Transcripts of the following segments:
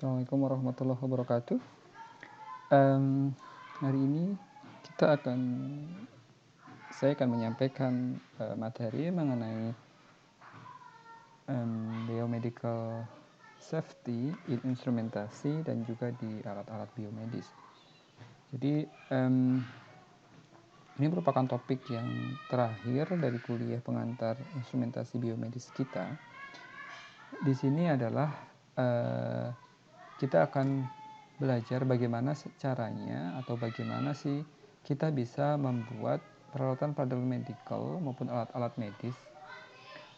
Assalamualaikum warahmatullahi wabarakatuh. Hari ini saya akan menyampaikan materi mengenai biomedical safety in instrumentasi dan juga di alat-alat biomedis. Jadi ini merupakan topik yang terakhir dari kuliah pengantar instrumentasi biomedis kita. Di sini adalah kita akan belajar bagaimana caranya atau bagaimana sih kita bisa membuat peralatan-peralatan medical maupun alat-alat medis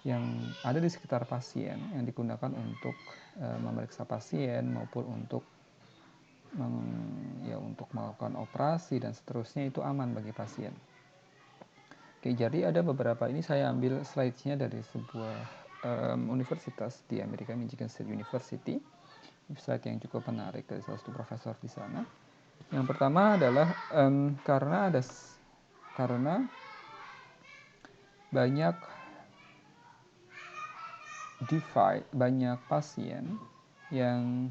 yang ada di sekitar pasien yang digunakan untuk memeriksa pasien maupun untuk melakukan operasi dan seterusnya itu aman bagi pasien. Oke, jadi ada beberapa, ini saya ambil slide-nya dari sebuah universitas di Amerika, Michigan State University. Slide yang cukup menarik dari salah satu profesor di sana. Yang pertama adalah karena banyak pasien yang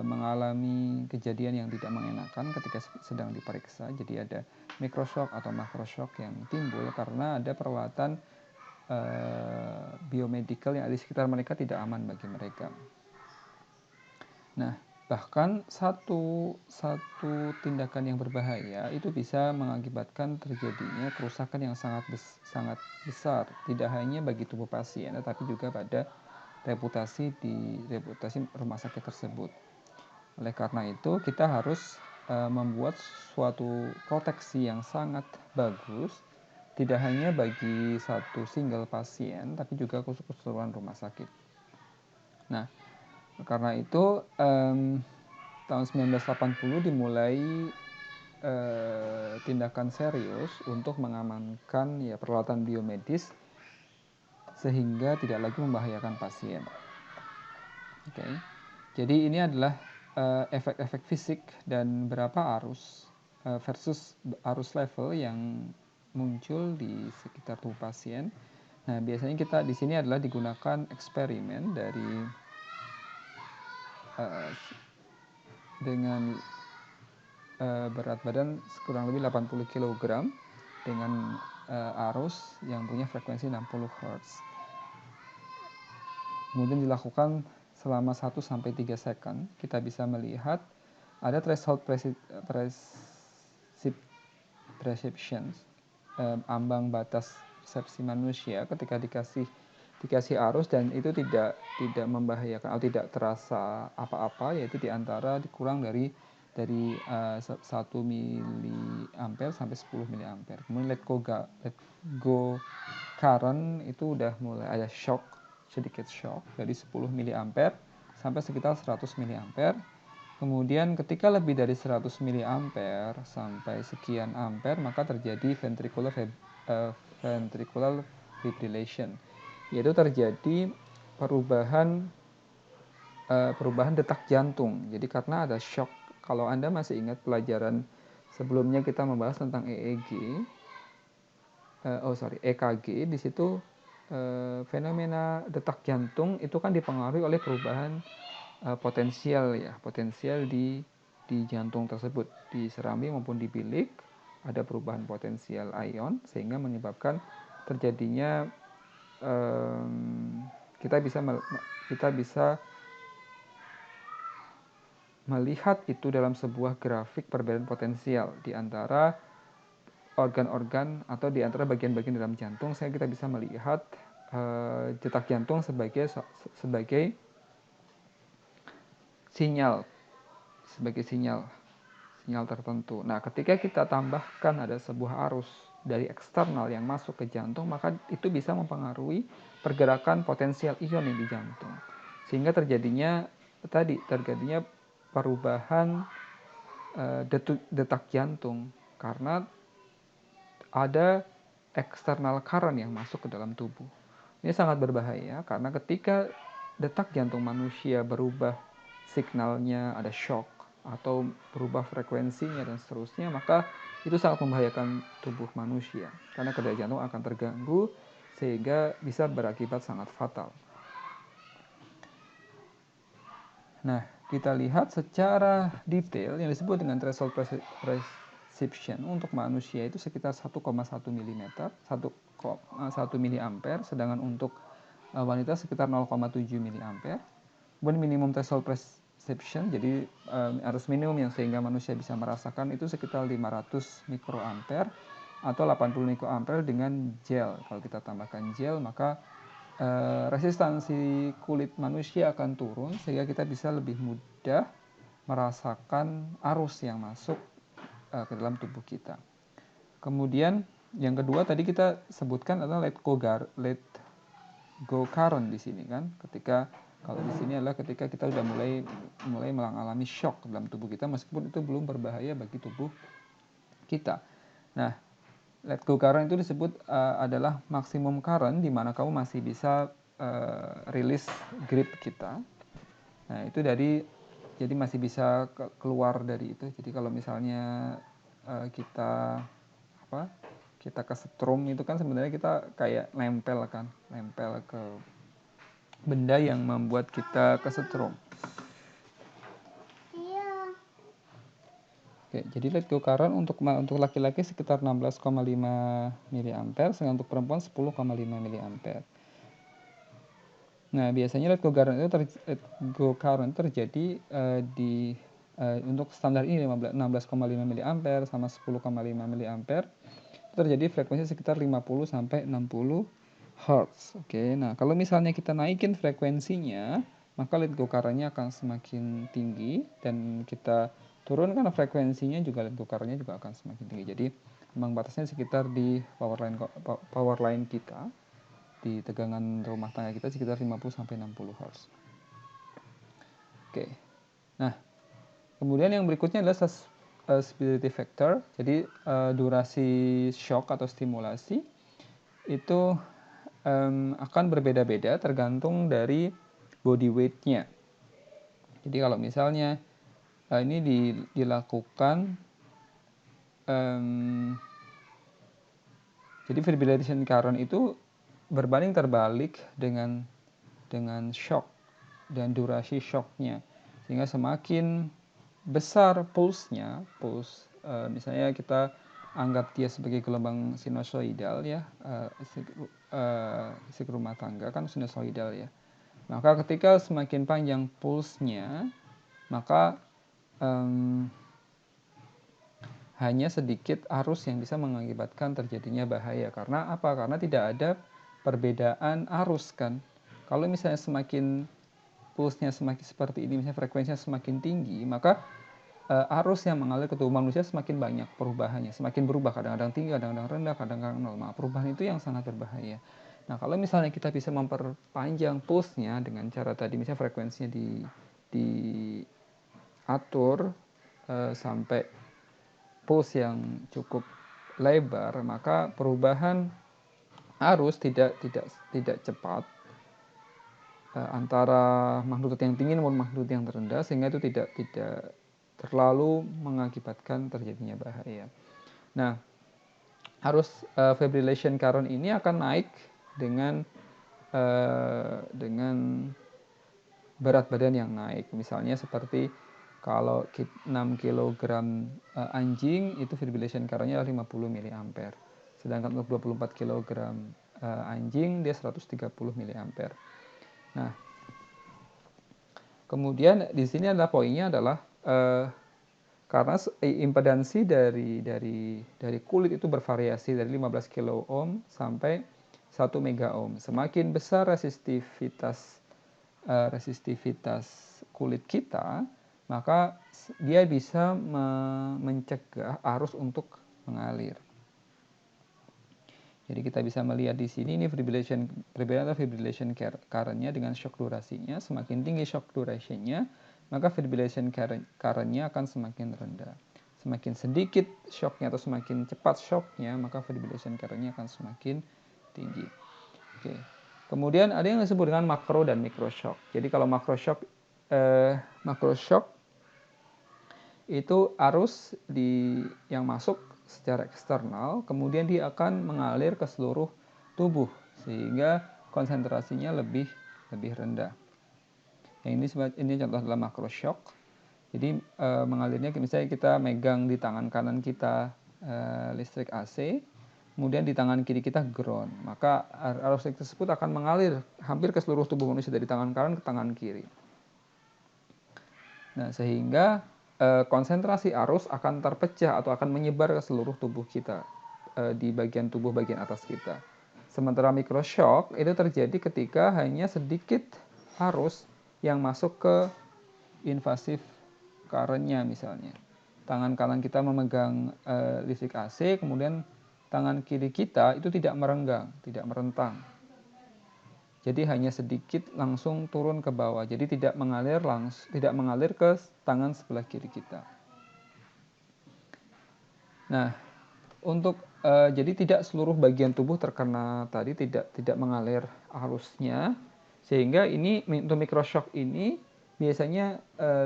mengalami kejadian yang tidak mengenakan ketika sedang diperiksa. Jadi ada mikroshock atau makroshock yang timbul karena ada peralatan biomedical yang ada di sekitar mereka tidak aman bagi mereka. Nah, bahkan satu tindakan yang berbahaya itu bisa mengakibatkan terjadinya kerusakan yang sangat besar, tidak hanya bagi tubuh pasien tetapi juga pada reputasi rumah sakit tersebut. Oleh karena itu, kita harus membuat suatu proteksi yang sangat bagus, tidak hanya bagi satu single pasien, tapi juga keseluruhan rumah sakit. Nah, karena itu tahun 1980 dimulai tindakan serius untuk mengamankan peralatan biomedis sehingga tidak lagi membahayakan pasien. Oke. Jadi ini adalah efek-efek fisik dan berapa arus versus arus level yang muncul di sekitar tubuh pasien. Nah, biasanya kita di sini adalah digunakan eksperimen dengan berat badan kurang lebih 80 kg dengan arus yang punya frekuensi 60 Hz. Kemudian dilakukan selama 1-3 second. Kita bisa melihat ada threshold perception, ambang batas persepsi manusia ketika dikasih arus dan itu tidak membahayakan atau tidak terasa apa-apa, yaitu kurang dari 1 miliampere sampai 10 miliampere. Kemudian let go current itu udah mulai ada sedikit shock dari 10 miliampere sampai sekitar 100 miliampere. Kemudian ketika lebih dari 100 miliampere sampai sekian ampere maka terjadi ventricular fibrillation, yaitu terjadi perubahan detak jantung. Jadi karena ada shock. Kalau Anda masih ingat pelajaran sebelumnya kita membahas tentang EKG, di situ fenomena detak jantung itu kan dipengaruhi oleh perubahan potensial di jantung tersebut, di serambi maupun di bilik ada perubahan potensial ion sehingga menyebabkan terjadinya kita bisa melihat itu dalam sebuah grafik perbedaan potensial di antara organ-organ atau di antara bagian-bagian dalam jantung, sehingga kita bisa melihat detak jantung sebagai sinyal tertentu. Nah, ketika kita tambahkan ada sebuah arus dari eksternal yang masuk ke jantung, maka itu bisa mempengaruhi pergerakan potensial ion di jantung. Sehingga terjadinya perubahan detak jantung karena ada eksternal current yang masuk ke dalam tubuh. Ini sangat berbahaya karena ketika detak jantung manusia berubah signalnya, ada shock atau berubah frekuensinya dan seterusnya, maka itu sangat membahayakan tubuh manusia karena kerja jantung akan terganggu sehingga bisa berakibat sangat fatal. Nah, kita lihat secara detail yang disebut dengan threshold prescription untuk manusia itu sekitar 1,1 mm, 1 miliampere, sedangkan untuk wanita sekitar 0,7 miliampere. Kemudian minimum threshold prescription, jadi arus minimum yang sehingga manusia bisa merasakan itu sekitar 500 mikroampere atau 80 mikroampere dengan gel. Kalau kita tambahkan gel, maka resistansi kulit manusia akan turun sehingga kita bisa lebih mudah merasakan arus yang masuk ke dalam tubuh kita. Kemudian yang kedua tadi kita sebutkan adalah let go current di sini kan. Ketika kalau di sini adalah ketika kita sudah mulai mengalami shock dalam tubuh kita meskipun itu belum berbahaya bagi tubuh kita. Nah, let go current itu disebut adalah maksimum current di mana kamu masih bisa rilis grip kita. Nah, itu jadi masih bisa keluar dari itu. Jadi kalau misalnya kita kesetrum itu kan sebenarnya kita kayak nempel ke benda yang membuat kita kesetrum. Oke, jadi let go current untuk laki-laki sekitar 16,5 mA, sedangkan untuk perempuan 10,5 mA. Nah, biasanya let go current terjadi untuk standar ini 16,5 mA sama 10,5 mA. Terjadi frekuensi sekitar 50 sampai 60 Hz. Oke, nah kalau misalnya kita naikin frekuensinya, maka let go current-nya akan semakin tinggi dan kita turunkan frekuensinya juga let go current-nya juga akan semakin tinggi. Jadi memang batasnya sekitar di power line kita, di tegangan rumah tangga kita sekitar 50 sampai 60 Hz. Oke. Nah, kemudian yang berikutnya adalah susceptibility factor. Jadi durasi shock atau stimulasi itu akan berbeda-beda tergantung dari body weight-nya. Jadi kalau misalnya ini dilakukan jadi fibrillation current itu berbanding terbalik dengan shock dan durasi shocknya, sehingga semakin besar pulse-nya, misalnya kita anggap dia sebagai gelombang sinusoidal ya, listrik rumah tangga kan sinusoidal ya. Maka ketika semakin panjang pulse-nya, maka hanya sedikit arus yang bisa mengakibatkan terjadinya bahaya. Karena apa? Karena tidak ada perbedaan arus kan. Kalau misalnya semakin pulse-nya semakin seperti ini, misalnya frekuensinya semakin tinggi, maka arus yang mengalir ke tubuh manusia semakin banyak perubahannya, semakin berubah, kadang-kadang tinggi, kadang-kadang rendah, kadang-kadang normal. Perubahan itu yang sangat berbahaya. Nah, kalau misalnya kita bisa memperpanjang pulse-nya dengan cara tadi, misalnya frekuensinya diatur sampai pulse yang cukup lebar, maka perubahan arus tidak cepat antara magnitud yang tinggi maupun magnitud yang terendah, sehingga itu tidak terlalu mengakibatkan terjadinya bahaya. Nah, arus fibrillation current ini akan naik dengan berat badan yang naik. Misalnya seperti kalau 6 kg anjing itu fibrillation current-nya 50 mA. Sedangkan untuk 24 kg anjing dia 130 mA. Nah, kemudian di sini adalah poinnya adalah karena impedansi dari kulit itu bervariasi dari 15 kilo ohm sampai 1 mega ohm. Semakin besar resistivitas kulit kita, maka dia bisa mencegah arus untuk mengalir. Jadi kita bisa melihat di sini ini perbedaan fibrillation current-nya dengan shock durasinya. Semakin tinggi shock duration-nya, maka fibrillation current-nya akan semakin rendah. Semakin sedikit shock-nya atau semakin cepat shock-nya, maka fibrillation current-nya akan semakin tinggi. Oke. Kemudian ada yang disebut dengan makro dan mikro shock. Jadi kalau makro shock itu arus yang masuk secara eksternal, kemudian dia akan mengalir ke seluruh tubuh sehingga konsentrasinya lebih rendah. Yang ini contoh adalah makroshock. Jadi mengalirnya misalnya kita megang di tangan kanan kita listrik AC, kemudian di tangan kiri kita ground, maka arus listrik tersebut akan mengalir hampir ke seluruh tubuh manusia dari tangan kanan ke tangan kiri. Nah, sehingga konsentrasi arus akan terpecah atau akan menyebar ke seluruh tubuh kita di bagian tubuh bagian atas kita. Sementara mikroshock itu terjadi ketika hanya sedikit arus yang masuk ke invasif current-nya misalnya. Tangan kanan kita memegang listrik AC, kemudian tangan kiri kita itu tidak merenggang, tidak merentang. Jadi hanya sedikit langsung turun ke bawah. Jadi tidak mengalir ke tangan sebelah kiri kita. Nah, jadi tidak seluruh bagian tubuh terkena tadi, tidak mengalir arusnya, sehingga ini untuk mikroshock ini biasanya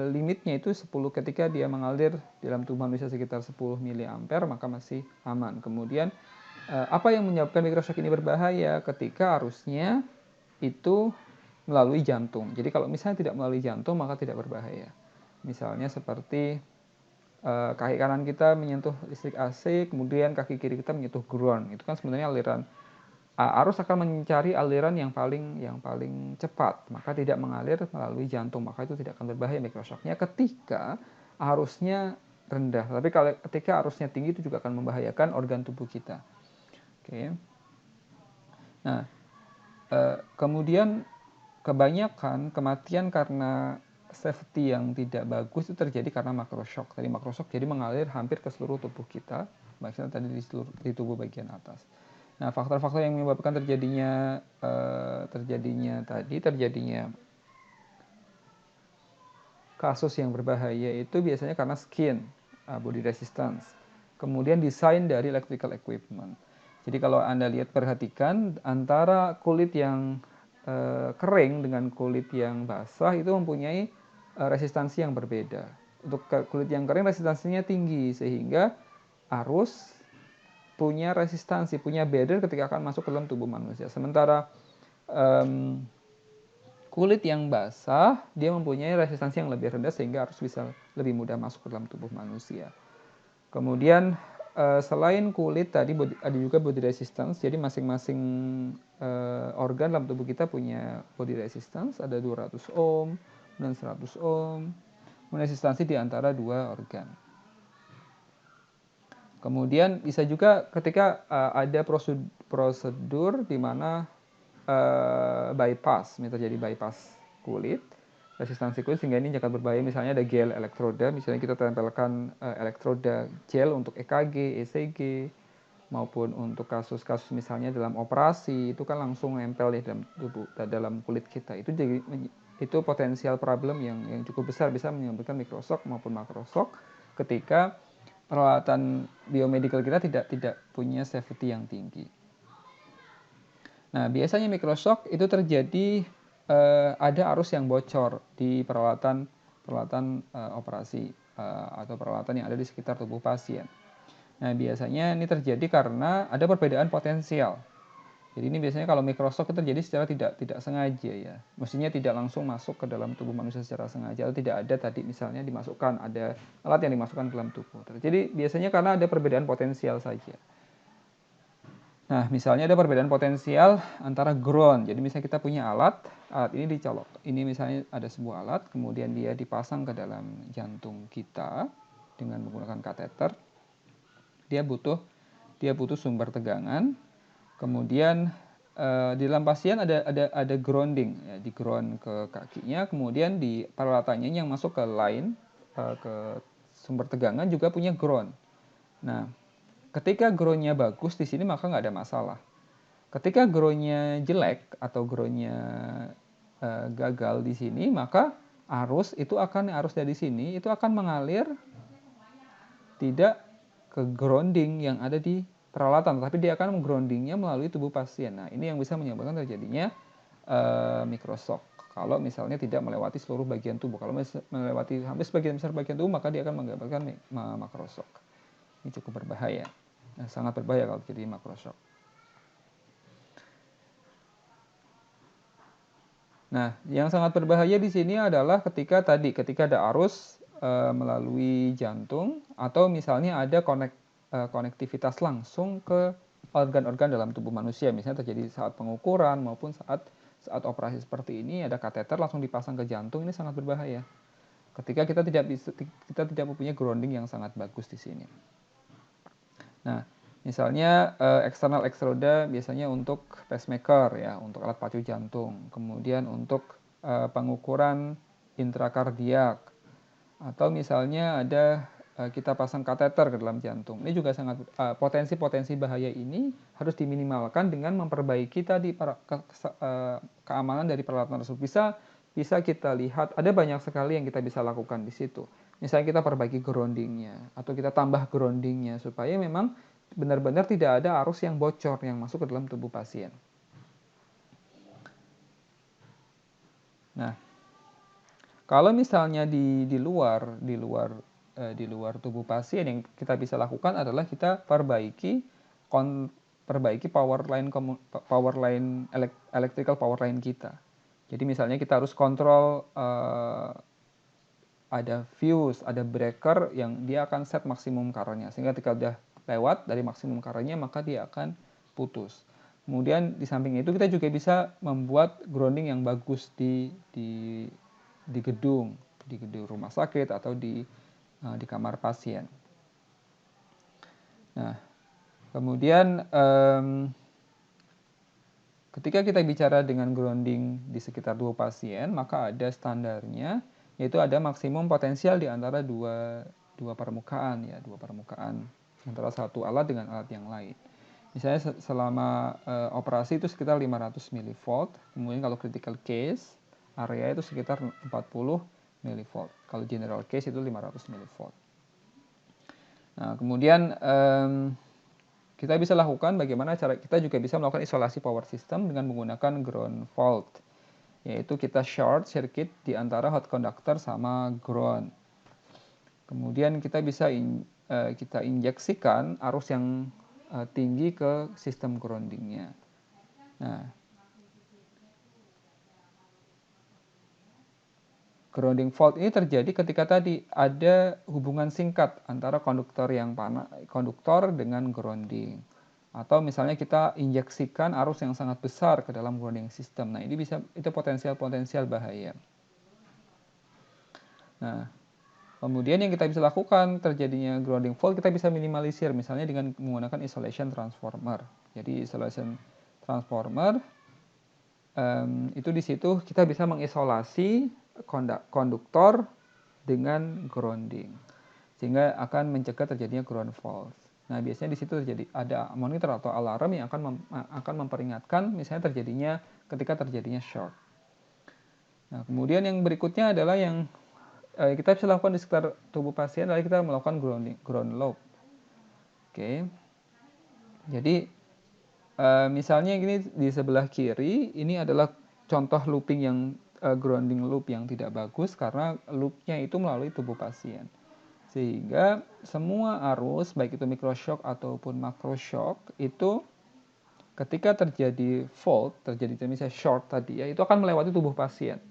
limitnya itu 10, ketika dia mengalir dalam tubuh manusia sekitar 10 mA maka masih aman. Kemudian apa yang menyebabkan mikroshock ini berbahaya? Ketika arusnya itu melalui jantung. Jadi kalau misalnya tidak melalui jantung maka tidak berbahaya. Misalnya seperti kaki kanan kita menyentuh listrik AC, kemudian kaki kiri kita menyentuh ground. Itu kan sebenarnya aliran arus akan mencari aliran yang paling cepat, maka tidak mengalir melalui jantung, maka itu tidak akan berbahaya mikroshocknya ketika arusnya rendah. Tapi kalau ketika arusnya tinggi itu juga akan membahayakan organ tubuh kita. Oke. Nah, kemudian kebanyakan kematian karena safety yang tidak bagus itu terjadi karena makroshock. Tadi makroshock jadi mengalir hampir ke seluruh tubuh kita, maksudnya tadi di tubuh bagian atas. Nah, faktor-faktor yang menyebabkan terjadinya kasus yang berbahaya itu biasanya karena skin, body resistance. Kemudian desain dari electrical equipment. Jadi kalau Anda perhatikan antara kulit yang kering dengan kulit yang basah itu mempunyai resistansi yang berbeda. Untuk kulit yang kering resistansinya tinggi sehingga arus punya resistansi, punya barrier ketika akan masuk ke dalam tubuh manusia. Sementara kulit yang basah dia mempunyai resistansi yang lebih rendah sehingga arus bisa lebih mudah masuk ke dalam tubuh manusia. Kemudian selain kulit tadi ada juga body resistance. Jadi masing-masing organ dalam tubuh kita punya body resistance, ada 200 ohm dan 100 ohm. Resistansi di antara dua organ. Kemudian bisa juga ketika ada prosedur di mana bypass, terjadi bypass kulit, resistansi kulit, sehingga ini akan berbahaya. Misalnya ada gel elektroda, misalnya kita tempelkan elektroda gel untuk EKG, ECG, maupun untuk kasus-kasus misalnya dalam operasi itu kan langsung nempel di dalam tubuh, dalam kulit kita. Itu potensial problem yang cukup besar, bisa menyebabkan mikroshock maupun makroshock ketika peralatan biomedical kita tidak punya safety yang tinggi. Nah, biasanya mikroshock itu terjadi ada arus yang bocor di peralatan operasi atau peralatan yang ada di sekitar tubuh pasien. Nah, biasanya ini terjadi karena ada perbedaan potensial. Jadi ini biasanya kalau mikroshock itu terjadi secara tidak sengaja ya. Mestinya tidak langsung masuk ke dalam tubuh manusia secara sengaja, atau tidak ada tadi misalnya dimasukkan, ada alat yang dimasukkan ke dalam tubuh. Jadi biasanya karena ada perbedaan potensial saja. Nah, misalnya ada perbedaan potensial antara ground. Jadi misalnya kita punya alat ini dicolok. Ini misalnya ada sebuah alat, kemudian dia dipasang ke dalam jantung kita dengan menggunakan kateter. Dia butuh sumber tegangan. Kemudian di dalam pasien ada grounding, ya, di ground ke kakinya. Kemudian di peralatannya yang masuk ke line ke sumber tegangan juga punya ground. Nah, ketika groundnya bagus di sini maka nggak ada masalah. Ketika groundnya jelek atau groundnya gagal di sini, maka arus dari sini itu akan mengalir tidak ke grounding yang ada di peralatan, tapi dia akan groundingnya melalui tubuh pasien. Nah, ini yang bisa menyebabkan terjadinya mikroshock. Kalau misalnya tidak melewati seluruh bagian tubuh, kalau melewati hampir sebagian besar bagian tubuh, maka dia akan mengakibatkan makroshock. Ini cukup berbahaya. Nah, sangat berbahaya kalau terjadi makroshock. Nah, yang sangat berbahaya di sini adalah ketika ada arus melalui jantung, atau misalnya ada konektivitas langsung ke organ-organ dalam tubuh manusia, misalnya terjadi saat pengukuran maupun saat operasi seperti ini, ada kateter langsung dipasang ke jantung. Ini sangat berbahaya ketika kita tidak mempunyai grounding yang sangat bagus di sini. Nah, misalnya eksternal elektroda biasanya untuk pacemaker ya, untuk alat pacu jantung. Kemudian untuk pengukuran intrakardiak, atau misalnya ada kita pasang kateter ke dalam jantung. Ini juga sangat potensi-potensi bahaya ini harus diminimalkan dengan memperbaiki tadi keamanan dari peralatan tersebut. Bisa kita lihat ada banyak sekali yang kita bisa lakukan di situ. Misalnya kita perbaiki groundingnya, atau kita tambah groundingnya supaya memang benar-benar tidak ada arus yang bocor yang masuk ke dalam tubuh pasien. Nah, kalau misalnya di luar tubuh pasien, yang kita bisa lakukan adalah kita perbaiki electrical power line kita. Jadi misalnya kita harus kontrol ada fuse, ada breaker yang dia akan set maksimum current-nya, sehingga ketika udah lewat dari maksimum current-nya maka dia akan putus. Kemudian di samping itu kita juga bisa membuat grounding yang bagus di gedung rumah sakit atau di kamar pasien. Nah, kemudian ketika kita bicara dengan grounding di sekitar tubuh pasien, maka ada standarnya, yaitu ada maksimum potensial di antara dua permukaan antara satu alat dengan alat yang lain. Misalnya selama operasi itu sekitar 500 mV, kemudian kalau critical case area itu sekitar 40 mV. Kalau general case itu 500 mV. Nah, kemudian kita bisa lakukan bagaimana cara kita juga bisa melakukan isolasi power system dengan menggunakan ground fault, yaitu kita short circuit di antara hot conductor sama ground. Kemudian kita bisa kita injeksikan arus yang tinggi ke sistem groundingnya. Nah, grounding fault ini terjadi ketika tadi ada hubungan singkat antara konduktor dengan grounding. Atau misalnya kita injeksikan arus yang sangat besar ke dalam grounding system. Nah, itu potensial bahaya. Nah, kemudian yang kita bisa lakukan terjadinya grounding fault, kita bisa minimalisir misalnya dengan menggunakan isolation transformer. Jadi isolation transformer itu di situ kita bisa mengisolasi konduktor dengan grounding, sehingga akan mencegah terjadinya ground fault. Nah, biasanya di situ ada monitor atau alarm yang akan memperingatkan misalnya ketika terjadinya short. Nah, kemudian yang berikutnya adalah yang kita bisa lakukan di sekitar tubuh pasien, adalah kita melakukan ground loop. Oke. Jadi misalnya ini di sebelah kiri, ini adalah contoh looping yang grounding loop yang tidak bagus karena loopnya itu melalui tubuh pasien. Sehingga semua arus, baik itu microshock ataupun macroshock, itu ketika terjadi fault, terjadi misalnya short tadi ya, itu akan melewati tubuh pasien.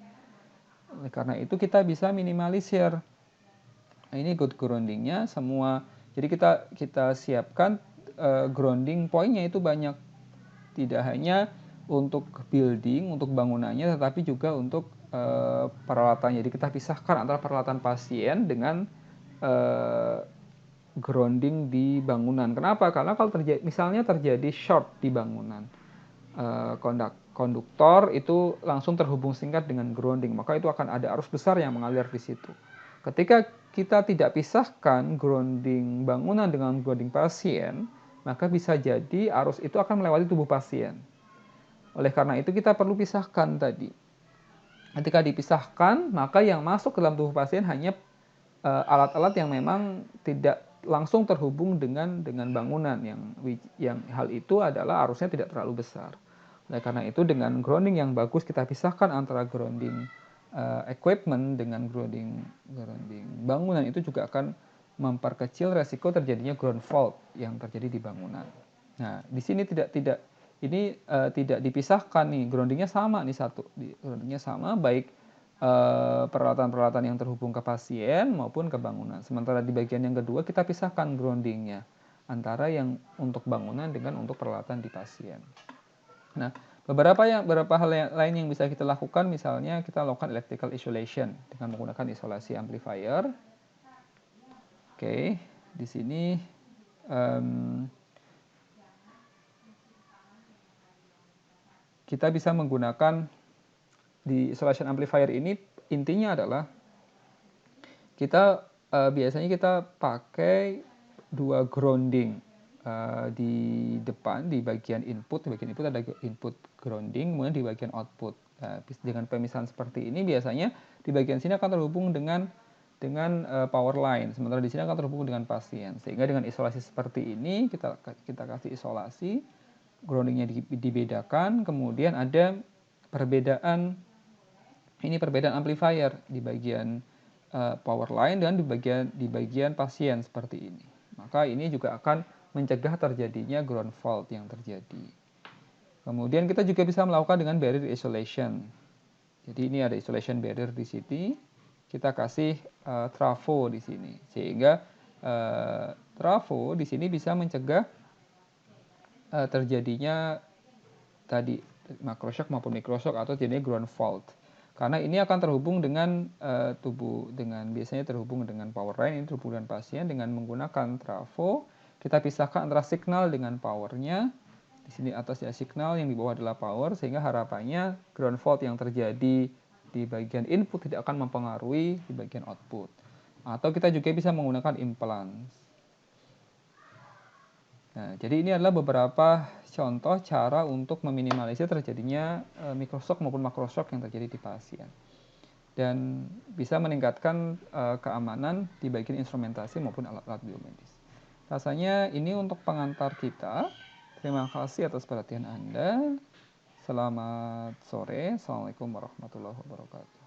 Oleh karena itu kita bisa minimalisir. Nah, ini good groundingnya semua. Jadi kita siapkan grounding point-nya itu banyak. Tidak hanya untuk building, untuk bangunannya, tetapi juga untuk peralatannya. Jadi kita pisahkan antara peralatan pasien dengan grounding di bangunan. Kenapa? Karena kalau misalnya terjadi short di bangunan, konduktor itu langsung terhubung singkat dengan grounding, maka itu akan ada arus besar yang mengalir di situ. Ketika kita tidak pisahkan grounding bangunan dengan grounding pasien, maka bisa jadi arus itu akan melewati tubuh pasien. Oleh karena itu kita perlu pisahkan tadi. Ketika dipisahkan, maka yang masuk ke dalam tubuh pasien hanya alat-alat yang memang tidak langsung terhubung dengan bangunan, yang hal itu adalah arusnya tidak terlalu besar. Oleh karena itu dengan grounding yang bagus kita pisahkan antara grounding equipment dengan grounding bangunan, itu juga akan memperkecil resiko terjadinya ground fault yang terjadi di bangunan. Nah, di sini tidak ini tidak dipisahkan nih, groundingnya sama nih groundingnya sama baik peralatan-peralatan yang terhubung ke pasien maupun ke bangunan. Sementara di bagian yang kedua kita pisahkan groundingnya antara yang untuk bangunan dengan untuk peralatan di pasien. Nah, beberapa hal lain yang bisa kita lakukan, misalnya kita lakukan electrical isolation dengan menggunakan isolasi amplifier. Oke, di sini kita bisa menggunakan di isolation amplifier ini, intinya adalah kita biasanya kita pakai 2 grounding di depan, di bagian input. Di bagian input ada input grounding, kemudian di bagian output. Nah, dengan pemisahan seperti ini biasanya di bagian sini akan terhubung dengan power line, sementara di sini akan terhubung dengan pasien. Sehingga dengan isolasi seperti ini kita kasih isolasi, groundingnya dibedakan, kemudian ada perbedaan amplifier di bagian power line dan di bagian pasien seperti ini. Maka ini juga akan mencegah terjadinya ground fault yang terjadi. Kemudian kita juga bisa melakukan dengan barrier isolation. Jadi ini ada isolation barrier di sini. Kita kasih trafo di sini, sehingga trafo di sini bisa mencegah terjadinya tadi makroshock maupun mikroshock atau jadinya ground fault. Karena ini akan terhubung dengan biasanya terhubung dengan power line, ini terhubung dengan pasien dengan menggunakan trafo. Kita pisahkan antara signal dengan powernya. Di sini atas ya signal, yang di bawah adalah power, sehingga harapannya ground fault yang terjadi di bagian input tidak akan mempengaruhi di bagian output. Atau kita juga bisa menggunakan impedance. Nah, jadi ini adalah beberapa contoh cara untuk meminimalisir terjadinya mikroshock maupun makroshock yang terjadi di pasien. Dan bisa meningkatkan keamanan di bagian instrumentasi maupun alat-alat biomedis. Rasanya ini untuk pengantar kita. Terima kasih atas perhatian Anda. Selamat sore. Assalamualaikum warahmatullahi wabarakatuh.